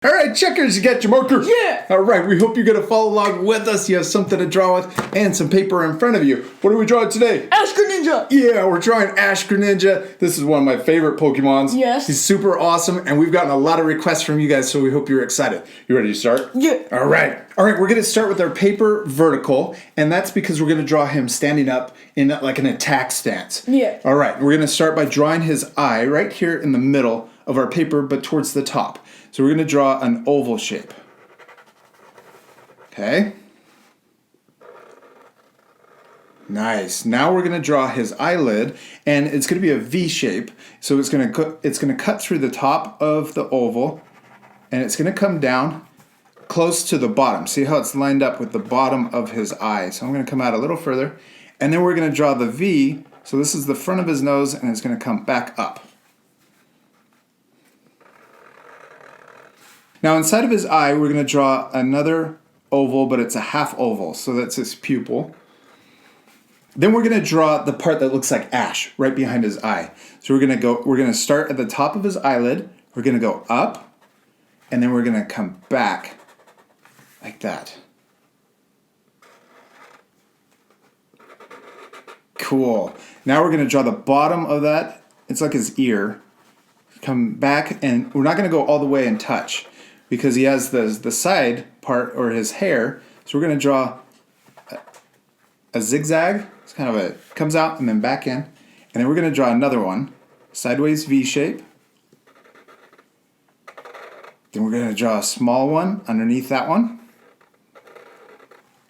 All right, checkers, you got your marker? Yeah! All right, we hope you're going to follow along with us. You have something to draw with and some paper in front of you. What are we drawing today? Ash Greninja! Yeah, we're drawing Ash Greninja. This is one of my favorite Pokemons. Yes. He's super awesome, and we've gotten a lot of requests from you guys, so we hope you're excited. You ready to start? Yeah. All right, we're going to start with our paper vertical, and that's because we're going to draw him standing up in like an attack stance. Yeah. All right, we're going to start by drawing his eye right here in the middle of our paper, but towards the top. So we're going to draw an oval shape. Okay. Nice. Now we're going to draw his eyelid, and it's going to be a V shape. So it's going to cut through the top of the oval, and it's going to come down close to the bottom. See how it's lined up with the bottom of his eye. So I'm going to come out a little further, and then we're going to draw the V. So this is the front of his nose, and it's going to come back up. Now inside of his eye, we're going to draw another oval, but it's a half oval, so that's his pupil. Then we're going to draw the part that looks like ash right behind his eye. So we're going to start at the top of his eyelid. We're going to go up, and then we're going to come back like that. Cool. Now we're going to draw the bottom of that. It's like his ear. Come back, and we're not going to go all the way and touch, because he has the side part, or his hair. So we're going to draw a zigzag. It's kind of comes out and then back in. And then we're going to draw another one, sideways V shape. Then we're going to draw a small one underneath that one.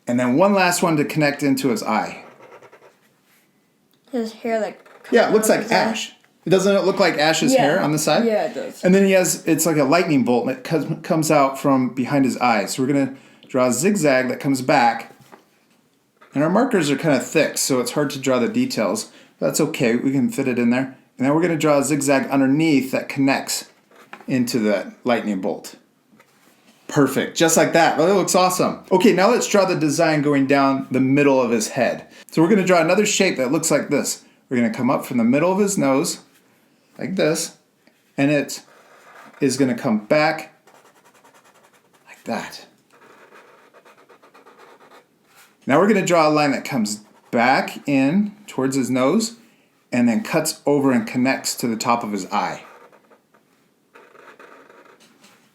And then one last one to connect into his eye. His hair Yeah, it looks like ash. Doesn't it look like Ash's hair on the side? Yeah, it does. And then it's like a lightning bolt that comes out from behind his eye. So we're going to draw a zigzag that comes back. And our markers are kind of thick, so it's hard to draw the details. But that's okay, we can fit it in there. And then we're going to draw a zigzag underneath that connects into the lightning bolt. Perfect, just like that. Well, that looks awesome. Okay, now let's draw the design going down the middle of his head. So we're going to draw another shape that looks like this. We're going to come up from the middle of his nose, like this, and it is going to come back like that. Now we're going to draw a line that comes back in towards his nose and then cuts over and connects to the top of his eye.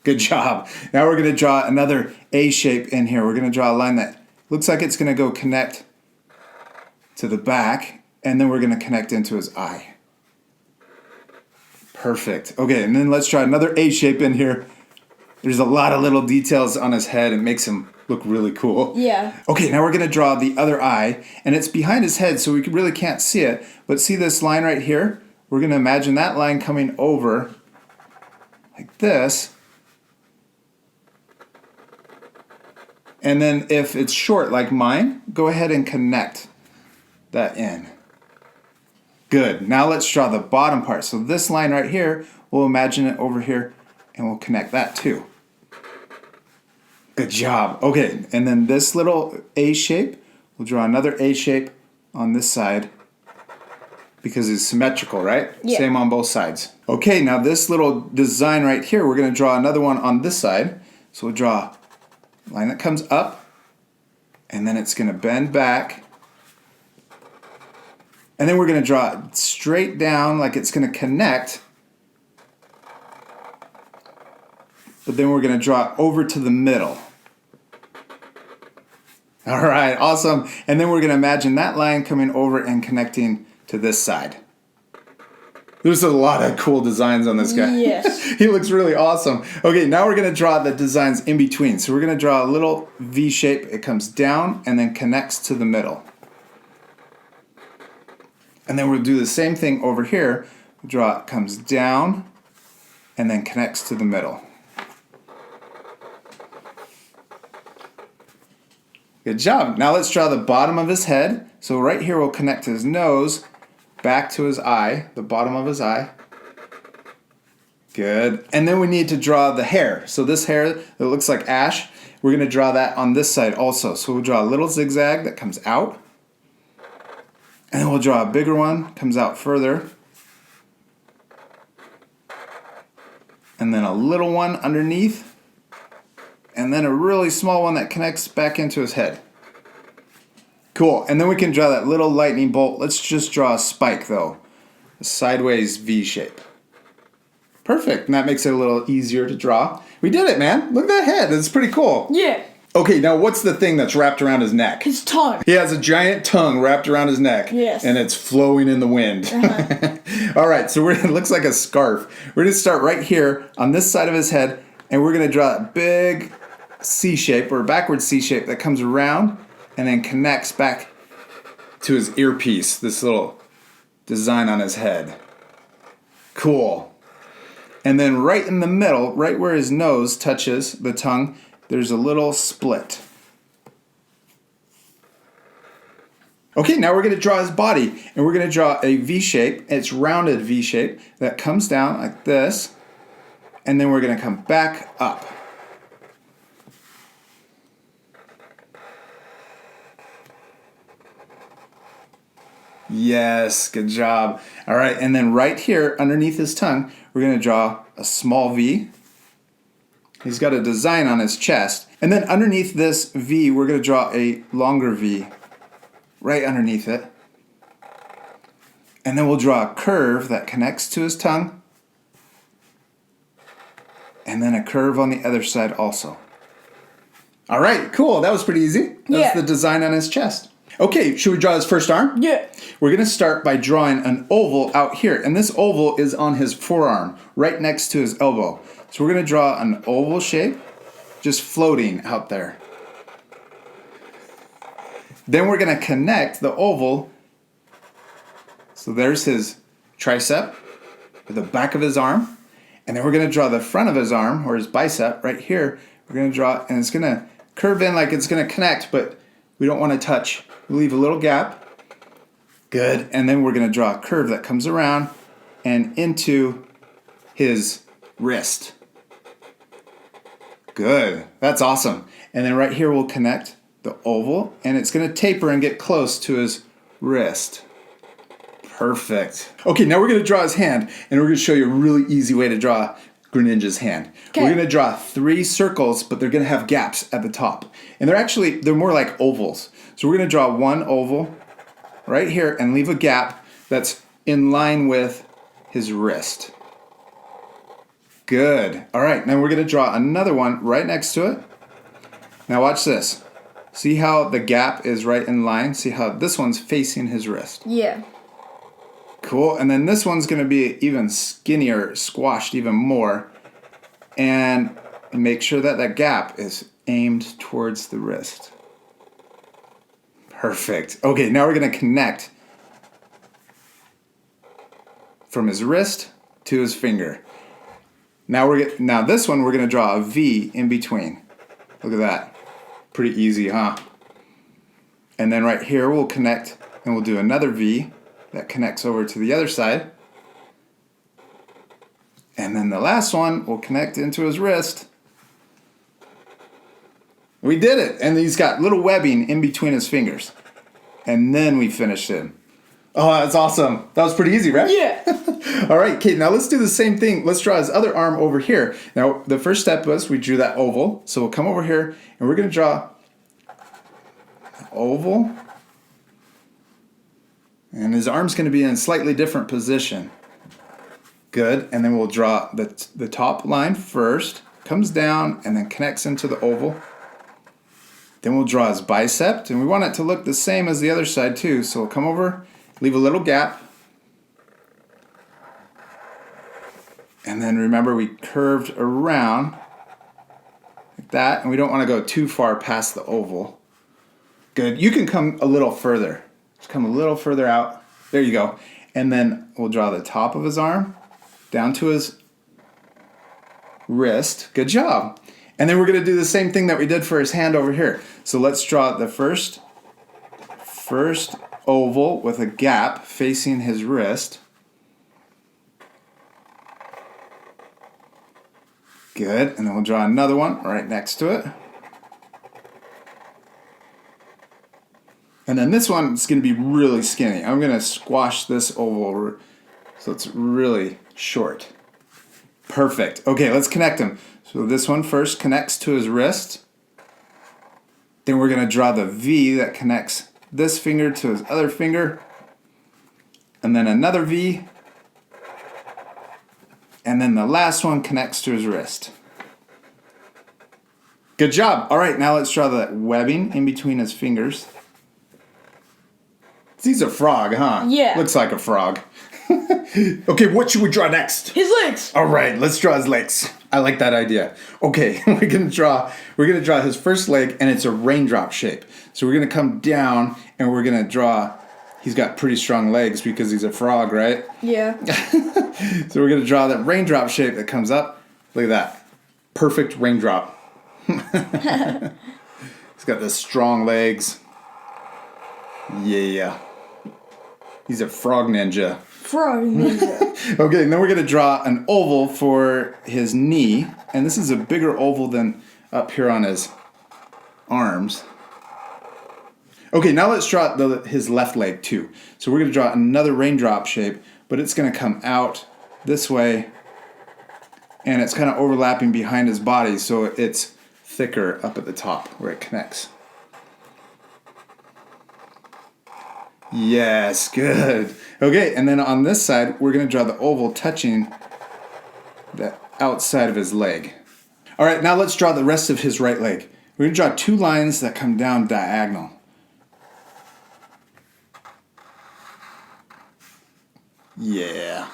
Good job. Now we're going to draw another A shape in here. We're going to draw a line that looks like it's going to go connect to the back, and then we're going to connect into his eye. Perfect. Okay, and then let's draw another A shape in here. There's a lot of little details on his head. It makes him look really cool. Yeah. Okay, now we're going to draw the other eye, and it's behind his head, so we really can't see it. But see this line right here? We're going to imagine that line coming over like this. And then if it's short like mine, go ahead and connect that in. Good. Now let's draw the bottom part. So this line right here, we'll imagine it over here, and we'll connect that too. Good job. Okay, and then this little A shape, we'll draw another A shape on this side because it's symmetrical, right? Yeah. Same on both sides. Okay, now this little design right here, we're going to draw another one on this side. So we'll draw a line that comes up, and then it's going to bend back. And then we're going to draw it straight down like it's going to connect. But then we're going to draw it over to the middle. All right, awesome. And then we're going to imagine that line coming over and connecting to this side. There's a lot of cool designs on this guy. Yes. He looks really awesome. Okay, now we're going to draw the designs in between. So we're going to draw a little V shape. It comes down and then connects to the middle. And then we'll do the same thing over here. Draw it comes down and then connects to the middle. Good job. Now let's draw the bottom of his head. So right here we'll connect his nose back to his eye, the bottom of his eye. Good. And then we need to draw the hair. So this hair that looks like ash, we're going to draw that on this side also. So we'll draw a little zigzag that comes out. And then we'll draw a bigger one, comes out further. And then a little one underneath. and then a really small one that connects back into his head. Cool, and then we can draw that little lightning bolt. Let's just draw a spike though, a sideways V shape. Perfect, and that makes it a little easier to draw. We did it, man. Look at that head, it's pretty cool. Yeah. Okay, now what's the thing that's wrapped around his neck? His tongue. He has a giant tongue wrapped around his neck. Yes. And it's flowing in the wind. All right, so it looks like a scarf. We're going to start right here on this side of his head, and we're going to draw a big C shape or a backward C shape that comes around and then connects back to his earpiece, this little design on his head. Cool. And then right in the middle, right where his nose touches the tongue, there's a little split. Okay, now we're going to draw his body, and we're going to draw a V shape. It's rounded V shape that comes down like this, and then we're going to come back up. Yes, good job. All right, and then right here underneath his tongue, we're going to draw a small V. He's got a design on his chest. And then underneath this V, we're going to draw a longer V right underneath it. And then we'll draw a curve that connects to his tongue. And then a curve on the other side also. All right, cool. That was pretty easy. That's the design on his chest. Okay, should we draw his first arm? Yeah. We're going to start by drawing an oval out here. And this oval is on his forearm, right next to his elbow. So we're going to draw an oval shape, just floating out there. Then we're going to connect the oval. So there's his tricep, or the back of his arm. And then we're going to draw the front of his arm, or his bicep, right here. We're going to draw, and it's going to curve in like it's going to connect, but we don't want to touch. We leave a little gap. Good. And then we're going to draw a curve that comes around and into his wrist. Good. That's awesome. And then right here we'll connect the oval, and it's going to taper and get close to his wrist. Perfect. Okay, now we're going to draw his hand, and we're going to show you a really easy way to draw Greninja's hand. Okay. We're going to draw 3 circles, but they're going to have gaps at the top. And they're more like ovals. So we're going to draw one oval right here and leave a gap that's in line with his wrist. Good. All right, now we're going to draw another one right next to it. Now watch this. See how the gap is right in line? See how this one's facing his wrist? Yeah. Cool. And then this one's going to be even skinnier, squashed even more. And make sure that that gap is aimed towards the wrist. Perfect. Okay, now we're going to connect from his wrist to his finger. Now this one we're going to draw a V in between. Look at that. Pretty easy, huh? And then right here we'll connect and we'll do another V that connects over to the other side. And then the last one will connect into his wrist. We did it. And he's got little webbing in between his fingers. And then we finished him. Oh, that's awesome. That was pretty easy, right? Yeah. All right, Kate, now let's do the same thing. Let's draw his other arm over here. Now, the first step was we drew that oval. So we'll come over here, and we're going to draw an oval. And his arm's going to be in a slightly different position. Good. And then we'll draw the top line first. Comes down and then connects into the oval. Then we'll draw his bicep. And we want it to look the same as the other side too. So we'll come over, leave a little gap. And then remember we curved around like that. And we don't want to go too far past the oval. Good. You can come a little further. Just come a little further out. There you go. And then we'll draw the top of his arm down to his wrist. Good job. And then we're going to do the same thing that we did for his hand over here. So let's draw the first oval with a gap facing his wrist. Good. And then we'll draw another one right next to it. And then this one is going to be really skinny. I'm going to squash this oval so it's really short. Perfect. Okay, let's connect them. So this one first connects to his wrist. Then we're going to draw the V that connects this finger to his other finger. And then another V. And then the last one connects to his wrist. Good job. All right, now let's draw the webbing in between his fingers. He's a frog, huh? Yeah. Looks like a frog. Okay, what should we draw next? His legs. All right, let's draw his legs. I like that idea. Okay, we're gonna draw his first leg, and it's a raindrop shape. So we're gonna come down, and we're gonna draw. He's got pretty strong legs because he's a frog, right? Yeah. So we're gonna draw that raindrop shape that comes up. Look at that, perfect raindrop. He's got the strong legs. Yeah. He's a frog ninja. Frog ninja. Okay, and then we're going to draw an oval for his knee. And this is a bigger oval than up here on his arms. Okay, now let's draw his left leg too. So we're going to draw another raindrop shape, but it's going to come out this way. And it's kind of overlapping behind his body, so it's thicker up at the top where it connects. Yes, good. Okay, and then on this side, we're going to draw the oval touching the outside of his leg. All right, now let's draw the rest of his right leg. We're going to draw two lines that come down diagonal. Yeah.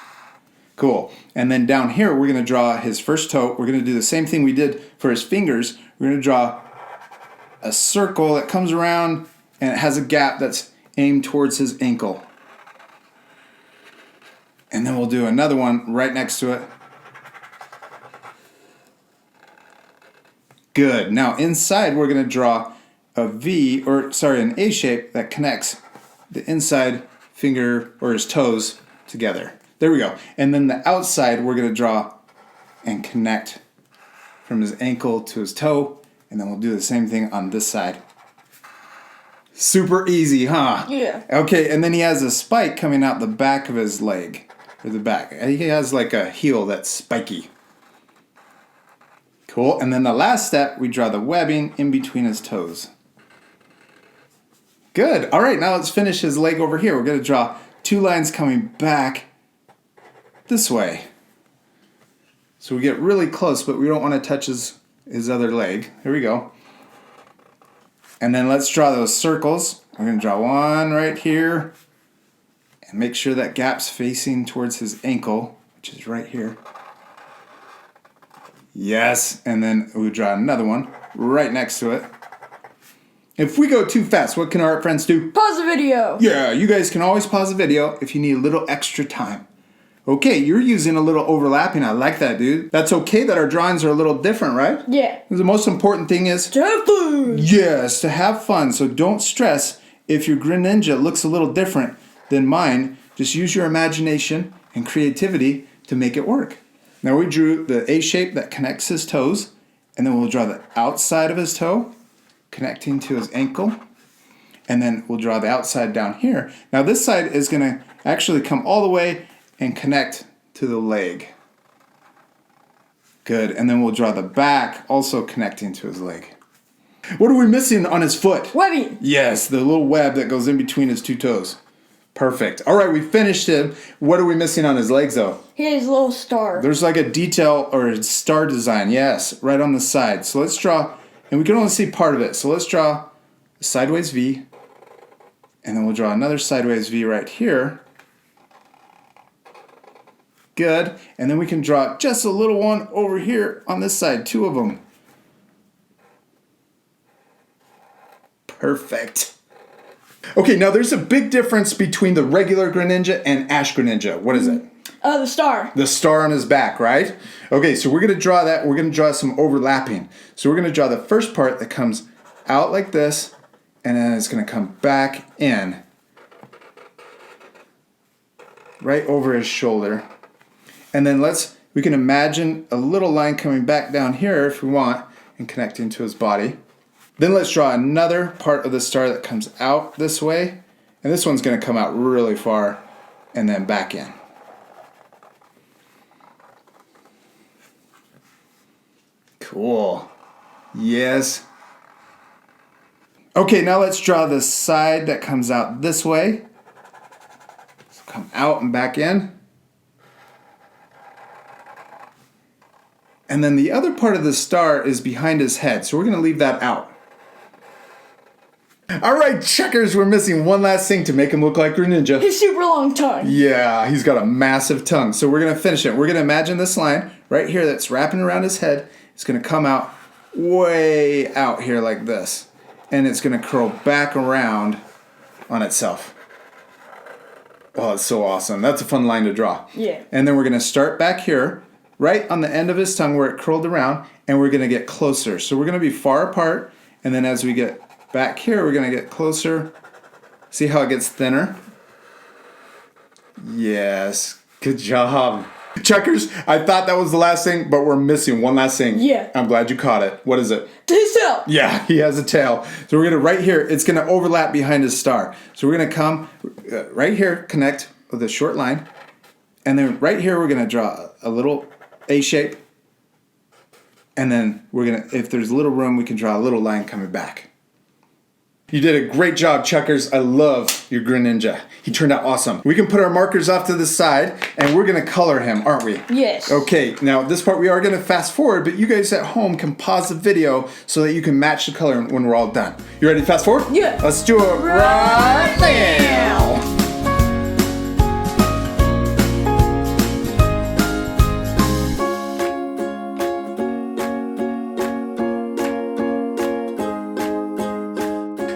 Cool. And then down here, we're going to draw his first toe. We're going to do the same thing we did for his fingers. We're going to draw a circle that comes around, and it has a gap that's aimed towards his ankle. And then we'll do another one right next to it. Good. Now inside we're going to draw an A shape that connects the inside finger or his toes together. There we go. And then the outside we're going to draw and connect from his ankle to his toe. And then we'll do the same thing on this side. Super easy, huh? Yeah. Okay, and then he has a spike coming out the back of his leg. Or the back. He has like a heel that's spiky. Cool. And then the last step, we draw the webbing in between his toes. Good. All right, now let's finish his leg over here. We're going to draw two lines coming back this way. So we get really close, but we don't want to touch his other leg. Here we go. And then let's draw those circles. We're going to draw one right here. And make sure that gap's facing towards his ankle, which is right here. Yes. And then we'll draw another one right next to it. If we go too fast, what can our art friends do? Pause the video. Yeah, you guys can always pause the video if you need a little extra time. Okay, you're using a little overlapping. I like that, dude. That's okay that our drawings are a little different, right? Yeah. The most important thing is To have fun. yes, to have fun. So don't stress if your Greninja looks a little different than mine. Just use your imagination and creativity to make it work. Now we drew the A shape that connects his toes, and then we'll draw the outside of his toe connecting to his ankle, and then we'll draw the outside down here. Now this side is going to actually come all the way and connect to the leg. Good, and then we'll draw the back also connecting to his leg. What are we missing on his foot? Webbing. Yes, the little web that goes in between his two toes. Perfect. All right, we finished him. What are we missing on his legs, though? He has a little star. There's like a detail or a star design, yes, right on the side. So let's draw, and we can only see part of it. So let's draw a sideways V, and then we'll draw another sideways V right here. Good. And then we can draw just a little one over here on this side, two of them. Perfect. Okay, now there's a big difference between the regular Greninja and Ash Greninja. What is it? The star. The star on his back, right? Okay, so we're going to draw that. We're going to draw some overlapping. So we're going to draw the first part that comes out like this, and then it's going to come back in. Right over his shoulder. And then we can imagine a little line coming back down here if we want and connecting to his body. Then let's draw another part of the star that comes out this way. And this one's going to come out really far and then back in. Cool. Yes. Okay, now let's draw the side that comes out this way. So come out and back in. And then the other part of the star is behind his head, so we're going to leave that out. All right, checkers, we're missing one last thing to make him look like Greninja. His super long tongue. Yeah, he's got a massive tongue. So we're going to finish it. We're going to imagine this line right here that's wrapping around his head. It's going to come out way out here like this. And it's going to curl back around on itself. Oh, it's so awesome. That's a fun line to draw. Yeah. And then we're going to start back here, right on the end of his tongue where it curled around, and we're going to get closer. So we're going to be far apart, and then as we get back here, we're going to get closer. See how it gets thinner? Yes. Good job. Checkers, I thought that was the last thing, but we're missing one last thing. Yeah. I'm glad you caught it. What is it? His tail. Yeah, he has a tail. So we're going to, right here, it's going to overlap behind his star. So we're going to come right here, connect with a short line. And then right here, we're going to draw a little A shape. And then we're going to, if there's a little room, we can draw a little line coming back. You did a great job, Checkers. I love your Greninja. He turned out awesome. We can put our markers off to the side, and we're going to color him, aren't we? Yes. Okay, now this part we are going to fast forward, but you guys at home can pause the video so that you can match the color when we're all done. You ready to fast forward? Yeah. Let's do it right now.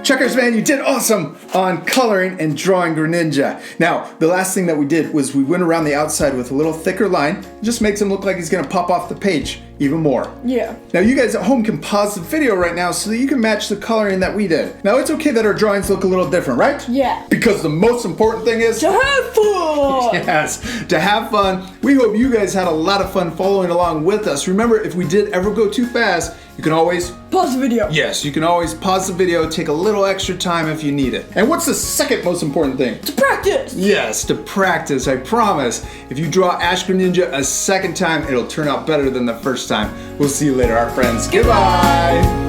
Checkers, man, you did awesome on coloring and drawing Greninja. Now, the last thing that we did was we went around the outside with a little thicker line. It just makes him look like he's gonna pop off the page even more. Yeah. Now, you guys at home can pause the video right now so that you can match the coloring that we did. Now, it's okay that our drawings look a little different, right? Yeah. Because the most important thing is To have fun. yes, to have fun. We hope you guys had a lot of fun following along with us. Remember, if we did ever go too fast, you can always Pause the video. yes, you can always pause the video, take a little extra time if you need it. And what's the second most important thing? To practice. Yes, to practice, I promise. If you draw Ash Greninja a second time, it'll turn out better than the first time. We'll see you later, our friends. Goodbye!